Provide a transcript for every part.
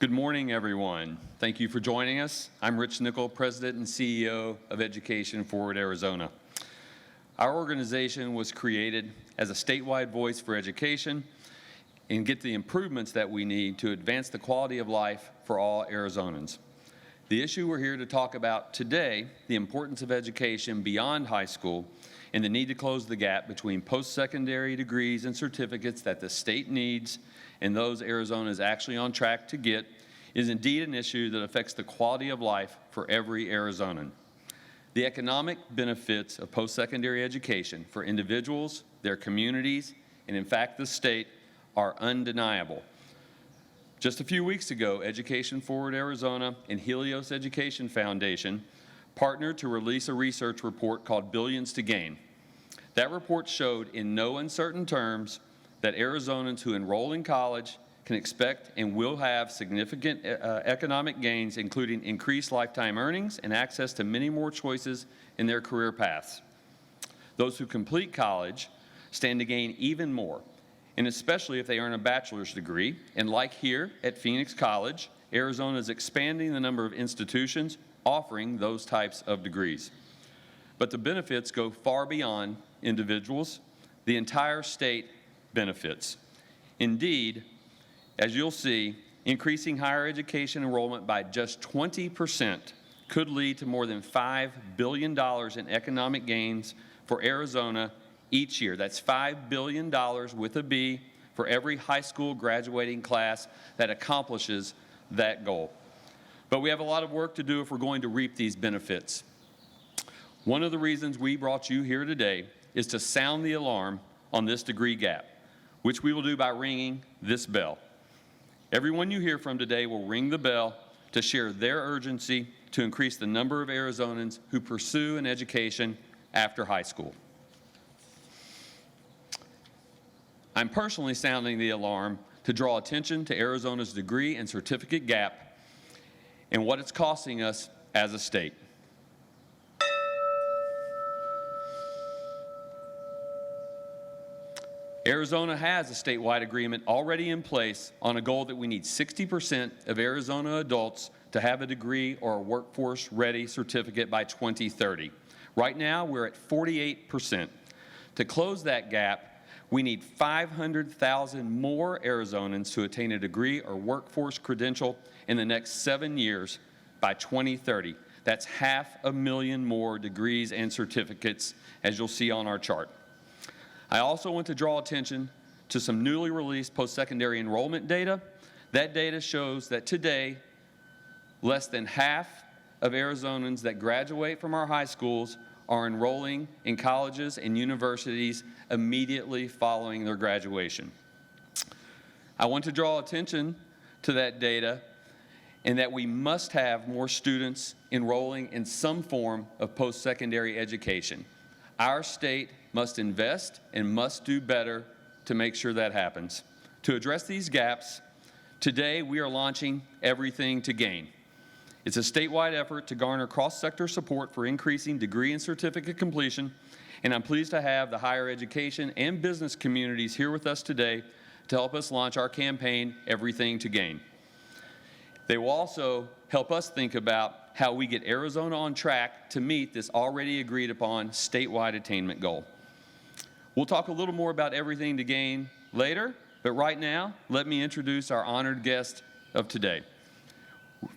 Good morning, everyone. Thank you for joining us. I'm Rich Nickel, President and CEO of Education Forward Arizona. Our organization was created as a statewide voice for education and get the improvements that we need to advance the quality of life for all Arizonans. The issue we're here to talk about today, the importance of education beyond high school and the need to close the gap between post-secondary degrees and certificates that the state needs and those Arizona is actually on track to get, is indeed an issue that affects the quality of life for every Arizonan. The economic benefits of post-secondary education for individuals, their communities, and in fact the state are undeniable. Just a few weeks ago, Education Forward Arizona and Helios Education Foundation partnered to release a research report called Billions to Gain. That report showed in no uncertain terms that Arizonans who enroll in college can expect and will have significant economic gains, including increased lifetime earnings and access to many more choices in their career paths. Those who complete college stand to gain even more, and especially if they earn a bachelor's degree. And like here at Phoenix College, Arizona is expanding the number of institutions offering those types of degrees. But the benefits go far beyond individuals. The entire state benefits. Indeed, as you'll see, increasing higher education enrollment by just 20% could lead to more than $5 billion in economic gains for Arizona each year. That's $5 billion with a B for every high school graduating class that accomplishes that goal. But we have a lot of work to do if we're going to reap these benefits. One of the reasons we brought you here today is to sound the alarm on this degree gap, which we will do by ringing this bell. Everyone you hear from today will ring the bell to share their urgency to increase the number of Arizonans who pursue an education after high school. I'm personally sounding the alarm to draw attention to Arizona's degree and certificate gap and what it's costing us as a state. Arizona has a statewide agreement already in place on a goal that we need 60% of Arizona adults to have a degree or a workforce-ready certificate by 2030. Right now, we're at 48%. To close that gap, we need 500,000 more Arizonans to attain a degree or workforce credential in the next 7 years by 2030. That's 500,000 more degrees and certificates, as you'll see on our chart. I also want to draw attention to some newly released post-secondary enrollment data. That data shows that today, less than half of Arizonans that graduate from our high schools are enrolling in colleges and universities immediately following their graduation. I want to draw attention to that data and that we must have more students enrolling in some form of post-secondary education. Our state must invest and must do better to make sure that happens. To address these gaps, today we are launching Everything to Gain. It's a statewide effort to garner cross-sector support for increasing degree and certificate completion, and I'm pleased to have the higher education and business communities here with us today to help us launch our campaign, Everything to Gain. They will also help us think about how we get Arizona on track to meet this already agreed upon statewide attainment goal. We'll talk a little more about Everything to Gain later, but right now, let me introduce our honored guest of today.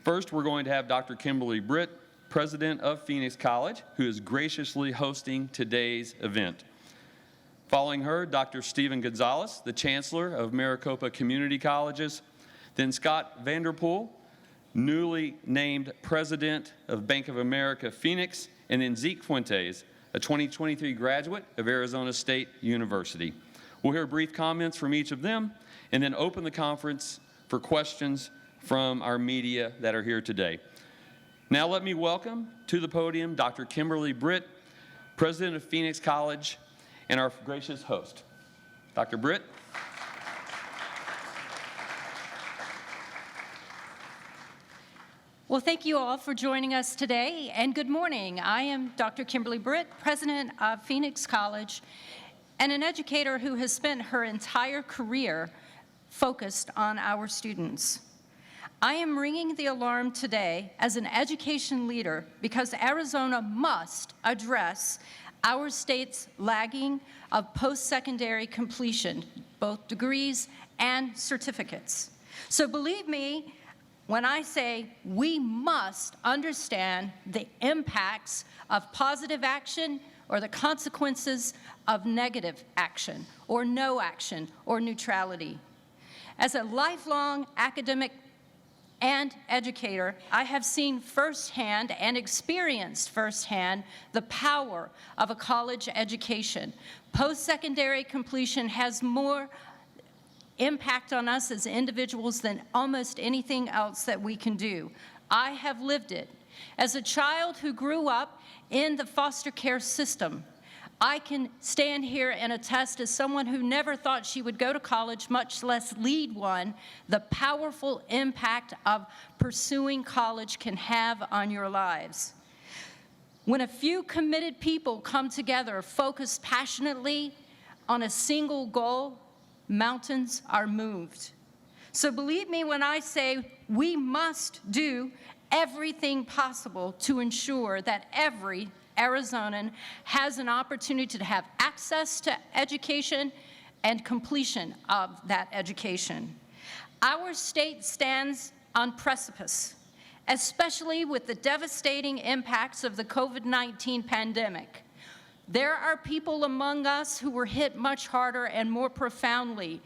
First, we're going to have Dr. Kimberly Britt, President of Phoenix College, who is graciously hosting today's event. Following her, Dr. Stephen Gonzalez, the Chancellor of Maricopa Community Colleges. Then Scott Vanderpool, newly named President of Bank of America Phoenix. And then Zeke Fuentes, a 2023 graduate of Arizona State University. We'll hear brief comments from each of them and then open the conference for questions from our media that are here today. Now let me welcome to the podium Dr. Kimberly Britt, President of Phoenix College, and our gracious host. Dr. Britt. Well, thank you all for joining us today, and good morning. I am Dr. Kimberly Britt, President of Phoenix College, and an educator who has spent her entire career focused on our students. I am ringing the alarm today as an education leader because Arizona must address our state's lagging of post-secondary completion, both degrees and certificates. So believe me when I say we must understand the impacts of positive action or the consequences of negative action or no action or neutrality. As a lifelong academic and educator, I have seen firsthand and experienced firsthand the power of a college education. Post-secondary completion has more impact on us as individuals than almost anything else that we can do. I have lived it. As a child who grew up in the foster care system, I can stand here and attest as someone who never thought she would go to college, much less lead one, the powerful impact of pursuing college can have on your lives. When a few committed people come together, focused passionately on a single goal, mountains are moved. So believe me when I say we must do everything possible to ensure that every Arizonan has an opportunity to have access to education and completion of that education. Our state stands on precipice, especially with the devastating impacts of the COVID-19 pandemic. There are people among us who were hit much harder and more profoundly,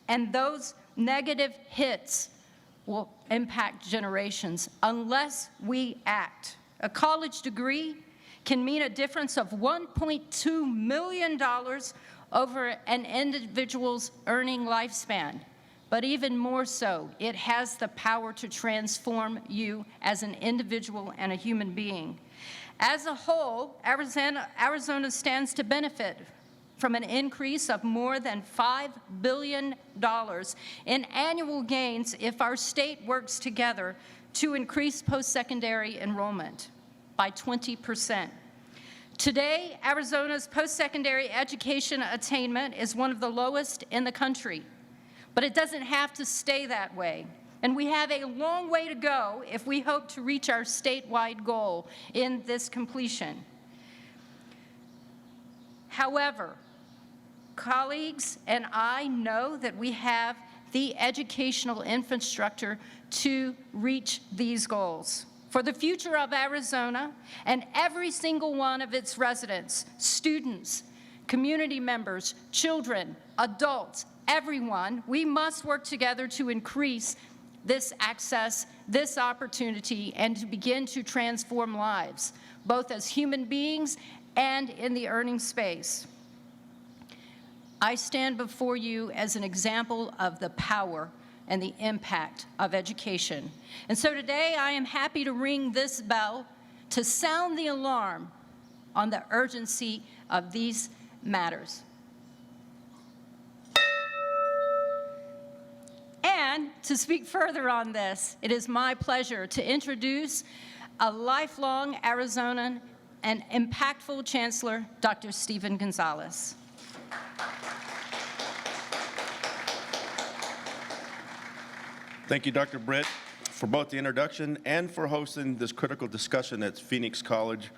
and those negative hits will impact generations unless we act. A college degree can mean a difference of $1.2 million over an individual's earning lifespan. But even more so, it has the power to transform you as an individual and a human being. As a whole, Arizona stands to benefit from an increase of more than $5 billion in annual gains if our state works together to increase post-secondary enrollment by 20%. Today, Arizona's post-secondary education attainment is one of the lowest in the country, but it doesn't have to stay that way. And we have a long way to go if we hope to reach our statewide goal in this completion. However, colleagues and I know that we have the educational infrastructure to reach these goals. For the future of Arizona and every single one of its residents, students, community members, children, adults, everyone, we must work together to increase this access, this opportunity, and to begin to transform lives, both as human beings and in the earning space. I stand before you as an example of the power and the impact of education. And so today I am happy to ring this bell to sound the alarm on the urgency of these matters. And to speak further on this, it is my pleasure to introduce a lifelong Arizonan and impactful Chancellor, Dr. Stephen Gonzalez. Thank you, Dr. Britt, for both the introduction and for hosting this critical discussion at Phoenix College,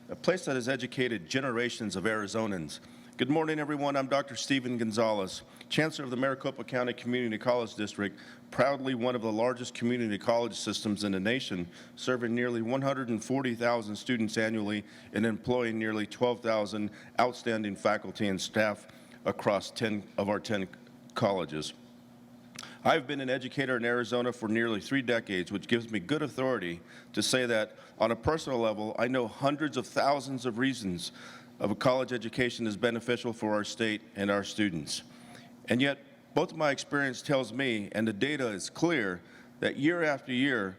a place that has educated generations of Arizonans. Good morning, everyone. I'm Dr. Stephen Gonzalez, Chancellor of the Maricopa County Community College District, proudly one of the largest community college systems in the nation, serving nearly 140,000 students annually and employing nearly 12,000 outstanding faculty and staff across 10 of our 10 colleges. I've been an educator in Arizona for nearly 3 decades, which gives me good authority to say that on a personal level, I know hundreds of thousands of reasons of a college education is beneficial for our state and our students. And yet, both of my experience tells me, and the data is clear, that year after year,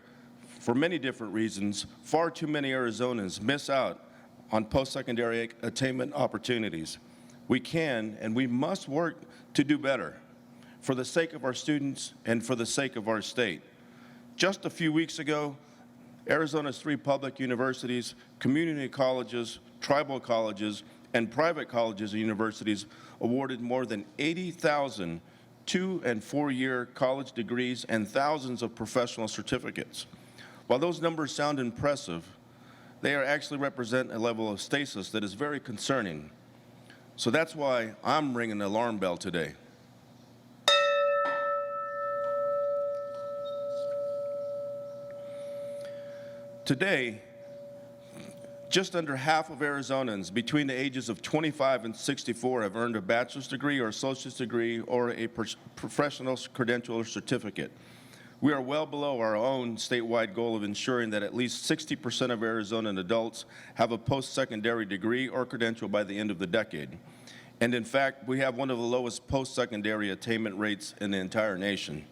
for many different reasons, far too many Arizonans miss out on post-secondary attainment opportunities. We can and we must work to do better, for the sake of our students and for the sake of our state. Just a few weeks ago, Arizona's 3 public universities, community colleges, tribal colleges, and private colleges and universities awarded more than 80,000 2- and 4-year college degrees, and thousands of professional certificates. While those numbers sound impressive, they actually represent a level of stasis that is very concerning. So that's why I'm ringing the alarm bell today. Today, just under half of Arizonans between the ages of 25 and 64 have earned a bachelor's degree or associate's degree or a professional credential or certificate. We are well below our own statewide goal of ensuring that at least 60% of Arizonan adults have a post-secondary degree or credential by the end of the decade. And in fact, we have one of the lowest post-secondary attainment rates in the entire nation.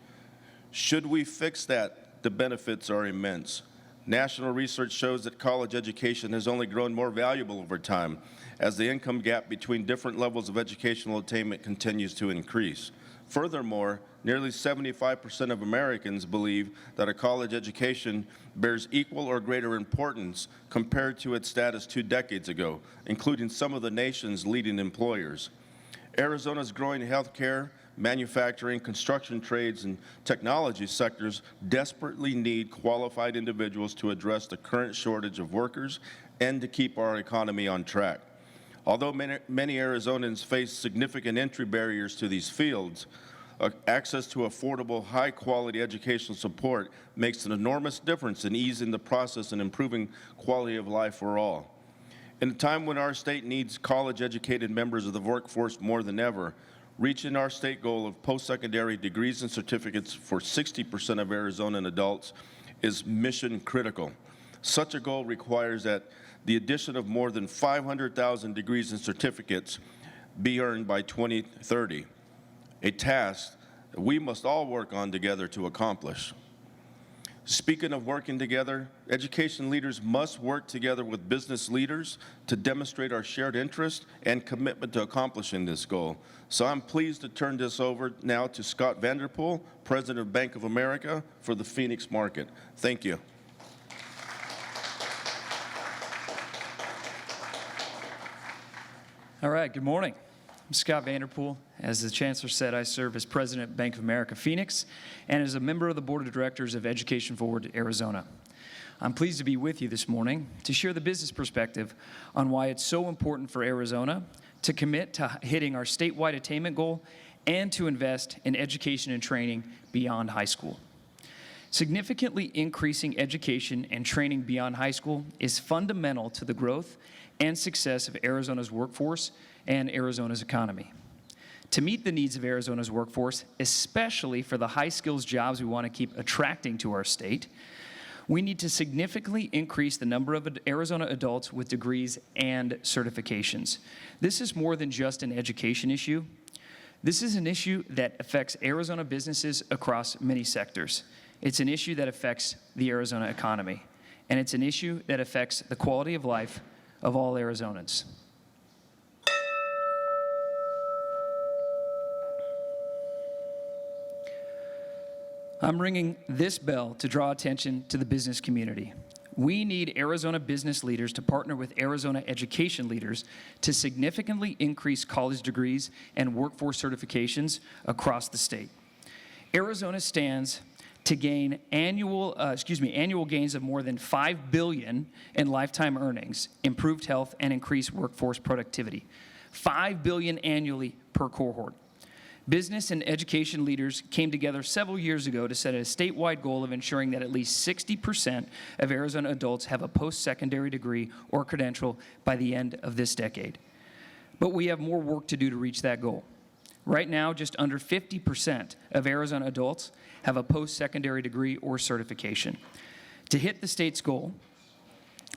Should we fix that, the benefits are immense. National research shows that college education has only grown more valuable over time as the income gap between different levels of educational attainment continues to increase. Furthermore, nearly 75% of Americans believe that a college education bears equal or greater importance compared to its status 2 decades ago, including some of the nation's leading employers. Arizona's growing healthcare, manufacturing, construction trades, and technology sectors desperately need qualified individuals to address the current shortage of workers and to keep our economy on track. Although many Arizonans face significant entry barriers to these fields, access to affordable, high-quality educational support makes an enormous difference in easing the process and improving quality of life for all. In a time when our state needs college-educated members of the workforce more than ever, reaching our state goal of post-secondary degrees and certificates for 60% of Arizonan adults is mission critical. Such a goal requires that the addition of more than 500,000 degrees and certificates be earned by 2030, a task that we must all work on together to accomplish. Speaking of working together, education leaders must work together with business leaders to demonstrate our shared interest and commitment to accomplishing this goal. So I'm pleased to turn this over now to Scott Vanderpool, President of Bank of America for the Phoenix market. Thank you. All right, good morning. I'm Scott Vanderpool. As the Chancellor said, I serve as President of Bank of America Phoenix and as a member of the Board of Directors of Education Forward Arizona. I'm pleased to be with you this morning to share the business perspective on why it's so important for Arizona to commit to hitting our statewide attainment goal and to invest in education and training beyond high school. Significantly increasing education and training beyond high school is fundamental to the growth and success of Arizona's workforce and Arizona's economy. To meet the needs of Arizona's workforce, especially for the high skills jobs we want to keep attracting to our state, we need to significantly increase the number of Arizona adults with degrees and certifications. This is more than just an education issue. This is an issue that affects Arizona businesses across many sectors. It's an issue that affects the Arizona economy, and it's an issue that affects the quality of life of all Arizonans. I'm ringing this bell to draw attention to the business community. We need Arizona business leaders to partner with Arizona education leaders to significantly increase college degrees and workforce certifications across the state. Arizona stands to gain annual gains of more than $5 billion in lifetime earnings, improved health, and increased workforce productivity. $5 billion annually per cohort. Business and education leaders came together several years ago to set a statewide goal of ensuring that at least 60% of Arizona adults have a post-secondary degree or credential by the end of this decade. But we have more work to do to reach that goal. Right now, just under 50% of Arizona adults have a post-secondary degree or certification. To hit the state's goal,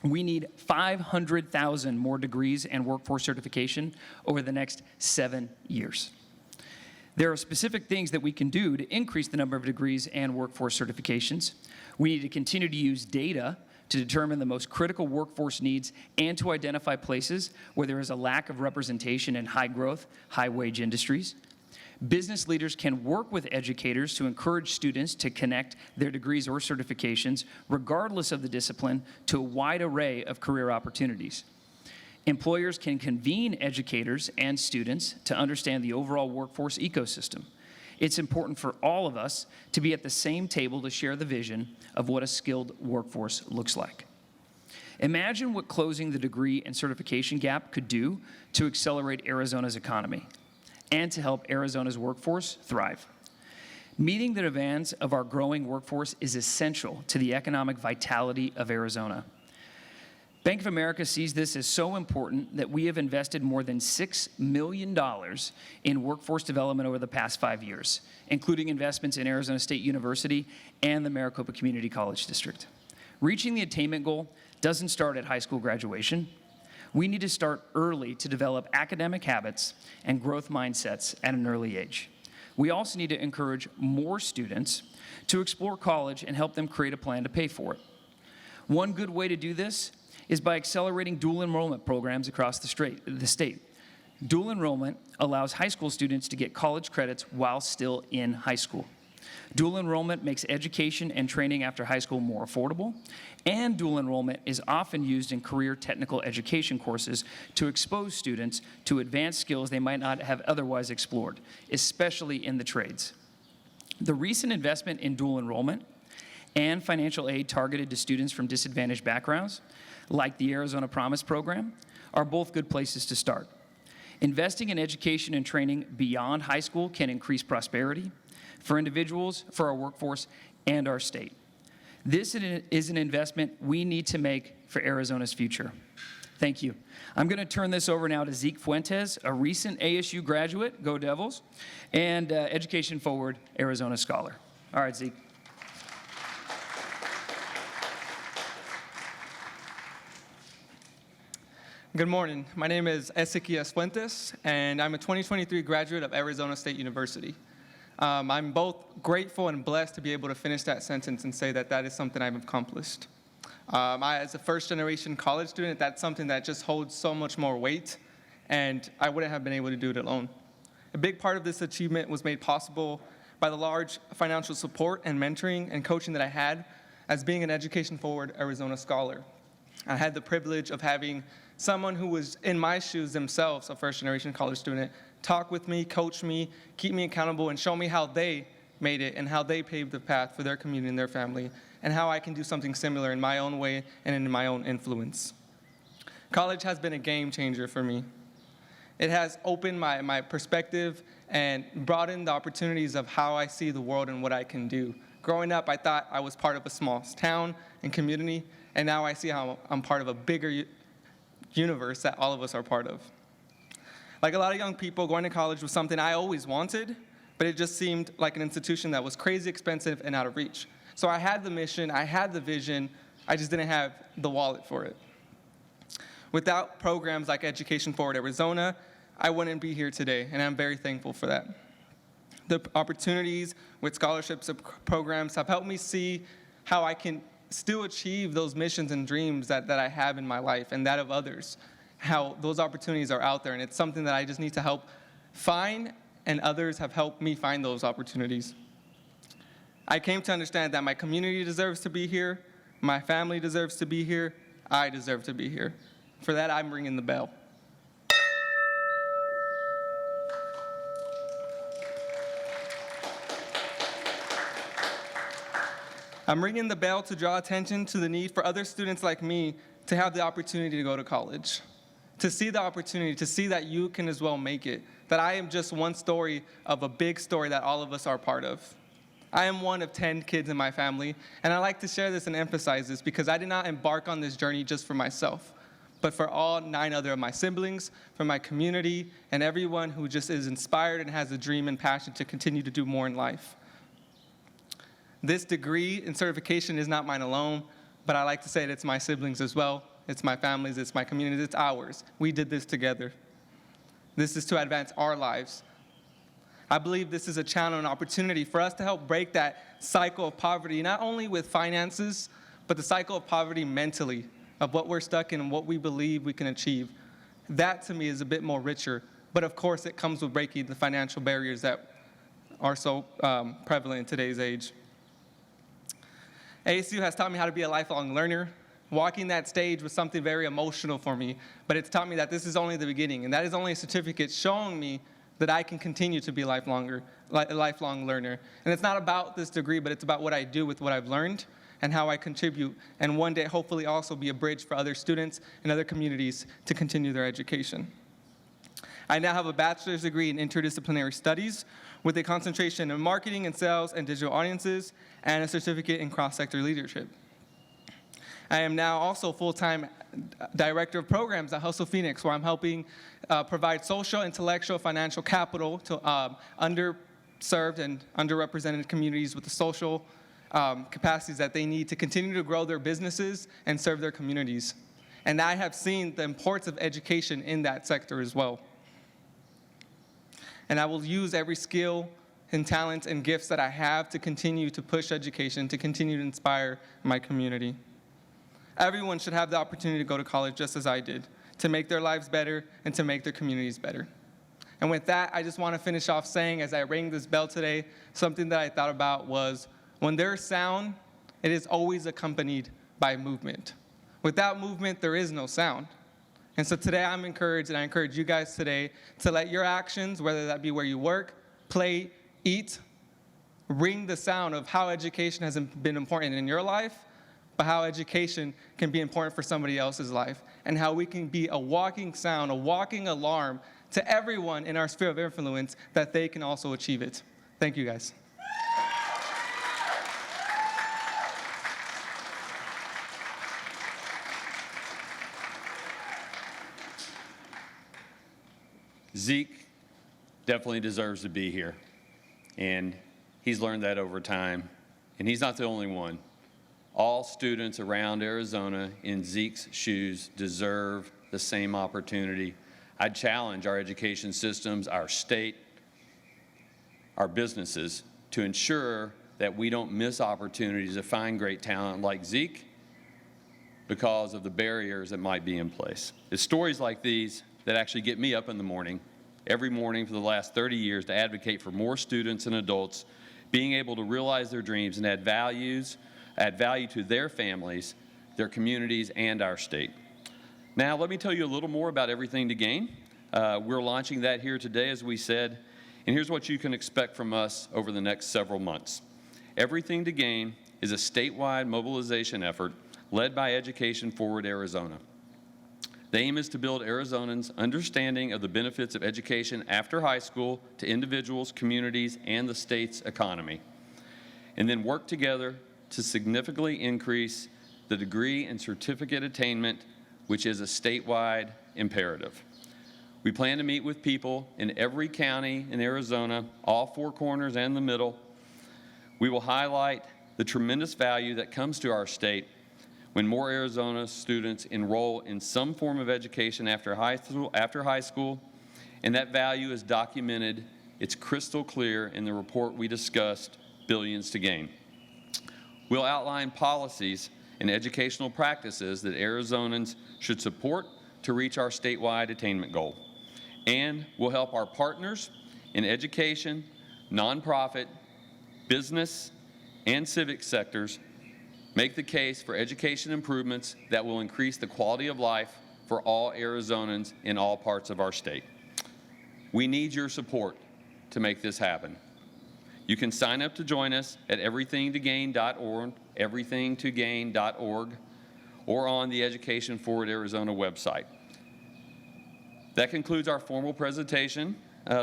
we need 500,000 more degrees and workforce certification over the next 7 years. There are specific things that we can do to increase the number of degrees and workforce certifications. We need to continue to use data to determine the most critical workforce needs and to identify places where there is a lack of representation in high-growth, high-wage industries. Business leaders can work with educators to encourage students to connect their degrees or certifications, regardless of the discipline, to a wide array of career opportunities. Employers can convene educators and students to understand the overall workforce ecosystem. it's important for all of us to be at the same table to share the vision of what a skilled workforce looks like. Imagine what closing the degree and certification gap could do to accelerate Arizona's economy and to help Arizona's workforce thrive. Meeting the demands of our growing workforce is essential to the economic vitality of Arizona. Bank of America sees this as so important that we have invested more than $6 million in workforce development over the past 5 years, including investments in Arizona State University and the Maricopa Community College District. Reaching the attainment goal doesn't start at high school graduation. We need to start early to develop academic habits and growth mindsets at an early age. We also need to encourage more students to explore college and help them create a plan to pay for it. One good way to do this is by accelerating dual enrollment programs across the state. Dual enrollment allows high school students to get college credits while still in high school. Dual enrollment makes education and training after high school more affordable, and dual enrollment is often used in career technical education courses to expose students to advanced skills they might not have otherwise explored, especially in the trades. The recent investment in dual enrollment and financial aid targeted to students from disadvantaged backgrounds, like the Arizona Promise Program, are both good places to start. Investing in education and training beyond high school can increase prosperity for individuals, for our workforce, and our state. This is an investment we need to make for Arizona's future. Thank you. I'm going to turn this over now to Zeke Fuentes, a recent ASU graduate, go Devils, and Education Forward Arizona Scholar. All right, Zeke. Good morning. My name is Eseki Aspuente, and I'm a 2023 graduate of Arizona State University. I'm both grateful and blessed to be able to finish that sentence and say that that is something I've accomplished. As a first-generation college student, that's something that just holds so much more weight, and I wouldn't have been able to do it alone. A big part of this achievement was made possible by the large financial support and mentoring and coaching that I had as being an Education Forward Arizona Scholar. I had the privilege of having someone who was in my shoes themselves, a first-generation college student, talk with me, coach me, keep me accountable, and show me how they made it and how they paved the path for their community and their family, and how I can do something similar in my own way and in my own influence. College has been a game changer for me. It has opened my perspective and broadened the opportunities of how I see the world and what I can do. Growing up, I thought I was part of a small town and community, and now I see how I'm part of a bigger universe that all of us are part of. Like a lot of young people, going to college was something I always wanted, but it just seemed like an institution that was crazy expensive and out of reach. So I had the mission, I had the vision, I just didn't have the wallet for it. Without programs like Education Forward Arizona, I wouldn't be here today, and I'm very thankful for that. The opportunities with scholarships and programs have helped me see how I can still achieve those missions and dreams that I have in my life and that of others, how those opportunities are out there, and it's something that I just need to help find, and others have helped me find those opportunities. I came to understand that my community deserves to be here, my family deserves to be here, I deserve to be here. For that, I'm ringing the bell. I'm ringing the bell to draw attention to the need for other students like me to have the opportunity to go to college, to see the opportunity, to see that you can as well make it, that I am just one story of a big story that all of us are part of. I am one of 10 kids in my family, and I like to share this and emphasize this because I did not embark on this journey just for myself, but for all 9 other of my siblings, for my community, and everyone who just is inspired and has a dream and passion to continue to do more in life. This degree and certification is not mine alone, but I like to say that it's my siblings as well. It's my family's, it's my community's, it's ours. We did this together. This is to advance our lives. I believe this is a channel and opportunity for us to help break that cycle of poverty, not only with finances, but the cycle of poverty mentally, of what we're stuck in and what we believe we can achieve. That, to me, is a bit more richer, but of course it comes with breaking the financial barriers that are so prevalent in today's age. ASU has taught me how to be a lifelong learner. Walking that stage was something very emotional for me, but it's taught me that this is only the beginning, and that is only a certificate showing me that I can continue to be a lifelong learner. And it's not about this degree, but it's about what I do with what I've learned and how I contribute, and one day hopefully also be a bridge for other students and other communities to continue their education. I now have a bachelor's degree in interdisciplinary studies with a concentration in marketing and sales and digital audiences, and a certificate in cross-sector leadership. I am now also full-time director of programs at Hustle Phoenix, where I'm helping provide social, intellectual, financial capital to underserved and underrepresented communities with the social capacities that they need to continue to grow their businesses and serve their communities. And I have seen the importance of education in that sector as well. And I will use every skill and talent and gifts that I have to continue to push education, to continue to inspire my community. Everyone should have the opportunity to go to college just as I did, to make their lives better and to make their communities better. And with that, I just want to finish off saying, as I rang this bell today, something that I thought about was, when there's sound, it is always accompanied by movement. Without movement, there is no sound. And so today I'm encouraged, and I encourage you guys today, to let your actions, whether that be where you work, play, eat, ring the sound of how education has been important in your life, but how education can be important for somebody else's life, and how we can be a walking sound, a walking alarm to everyone in our sphere of influence that they can also achieve it. Thank you, guys. Zeke definitely deserves to be here, and he's learned that over time, and he's not the only one. All students around Arizona in Zeke's shoes deserve the same opportunity. I challenge our education systems, our state, our businesses to ensure that we don't miss opportunities to find great talent like Zeke because of the barriers that might be in place. It's stories like these that actually get me up in the morning, every morning for the last 30 years, to advocate for more students and adults being able to realize their dreams and add value to their families, their communities, and our state. Now, let me tell you a little more about Everything to Gain. We're launching that here today, as we said, and here's what you can expect from us over the next several months. Everything to Gain is a statewide mobilization effort led by Education Forward Arizona. The aim is to build Arizonans' understanding of the benefits of education after high school to individuals, communities, and the state's economy, and then work together to significantly increase the degree and certificate attainment, which is a statewide imperative. We plan to meet with people in every county in Arizona, all four corners and the middle. We will highlight the tremendous value that comes to our state when more Arizona students enroll in some form of education after high school, and that value is documented. It's crystal clear in the report we discussed, Billions to Gain. We'll outline policies and educational practices that Arizonans should support to reach our statewide attainment goal. And we'll help our partners in education, nonprofit, business, and civic sectors make the case for education improvements that will increase the quality of life for all Arizonans in all parts of our state. We need your support to make this happen. You can sign up to join us at everythingtogain.org, everythingtogain.org, or on the Education Forward Arizona website. That concludes our formal presentation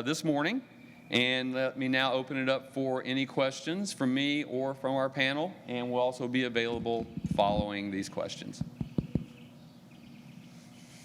this morning, and let me now open it up for any questions from me or from our panel, and we'll also be available following these questions.